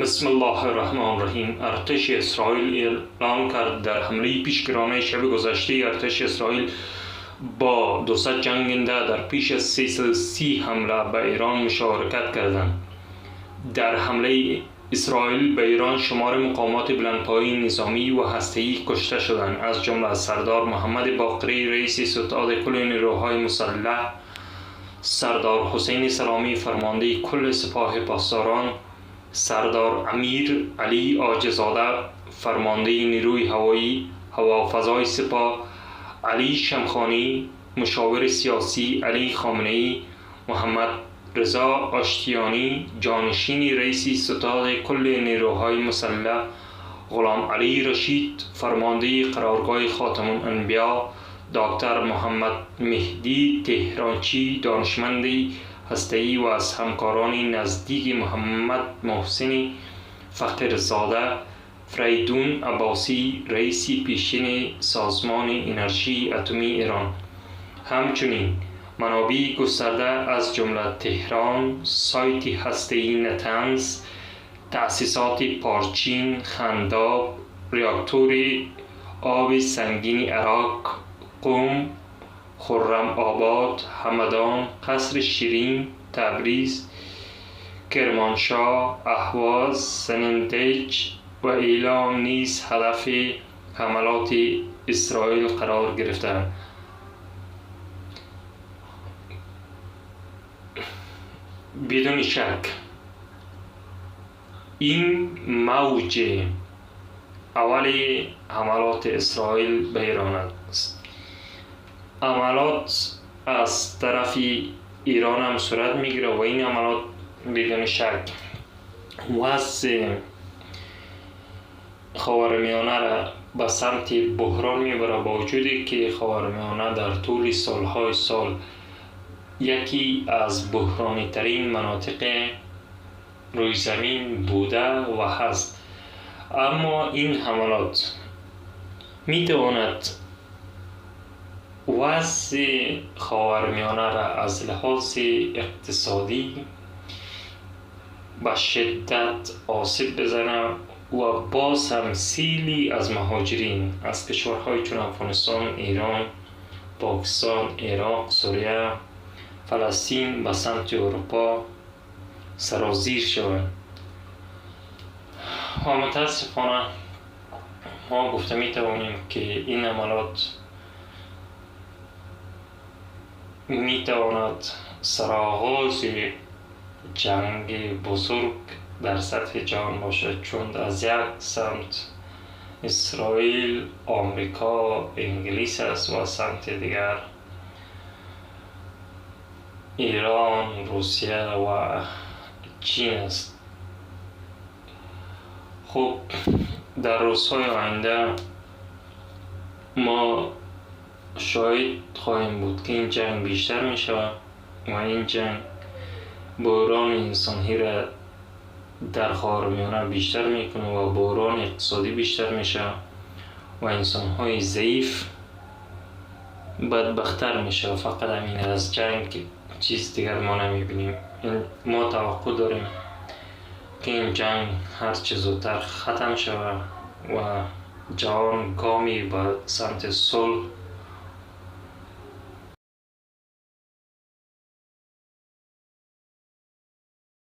بسم الله الرحمن الرحیم. ارتش اسرائیل اعلام کرد در حمله پیشگیرانه شب گذشته ارتش اسرائیل با 200 جنگنده در پیش از 330 حمله به ایران مشارکت کردند. در حمله اسرائیل به ایران شمار مقامات بلندپایه نظامی و هسته‌ای کشته شدند، از جمله سردار محمد باقری رئیس ستاد کل نیروهای مسلح، سردار حسین سلامی فرمانده کل سپاه پاسداران، سردار امیر علی عاجزاده فرمانده نیروی هوایی هوافضای سپاه، علی شمخانی مشاور سیاسی علی خامنه‌ای، محمد رضا آشتیانی جانشین رئیس ستاد کل نیروهای مسلح، غلام علی رشید فرمانده قرارگاه خاتم الانبیا، دکتر محمد مهدی تهرانچی دانشمند هسته‌ای و از همکاران نزدیک محمد محسن فقیرزاده، فریدون عباسی رئیس پیشین سازمان انرژی اتمی ایران. همچنین منابع گسترده از جمله تهران، سایت هسته‌ای نتنز، تأسیسات پارچین، خنداب، راکتور آب سنگین عراق، قم، خرم آباد، همدان، قصر شیرین، تبریز، کرمانشاه، اهواز، سنندج و ایلام نیز هدف حملات اسرائیل قرار گرفتند. بدون شک این موج اول حملات اسرائیل به ایران است. عملات از طرف ایران هم صورت میگیره و این عملات بدون شک وضع خاورمیانه را به سمت بحران میبره، با وجودی که خاورمیانه در طول سالهای سال یکی از بحرانی ترین مناطق روی زمین بوده و هست، اما این حملات میتواند وضع خاورمیانه را از لحاظ اقتصادی به شدت آسیب بزنه و باز هم سیلی از مهاجرین از کشورهای چون افغانستان، ایران، پاکستان، عراق، سوریه، فلسطین به سمت اروپا سرازیر شوند. و متاسفانه ما گفته می توانیم که این عملات می تواند سرآغاز جنگ بزرگ در سطح جهان باشد، چون از یک سمت اسرائیل، آمریکا، انگلیس است و سمت دیگر ایران، روسیه و چین است. خب در روزهای آینده ما شاهد خواهیم بود که این جنگ بیشتر می شود و این جنگ بحران انسانی را در خاورمیانه بیشتر میکنه و بحران اقتصادی بیشتر میشه و انسانهای ضعیف بدبختر میشه. فقط همین از جنگ چیز دیگر ما نمیبینیم. ما توقع داریم که این جنگ هر چه زودتر ختم شود و جهان گامی به سمت صلح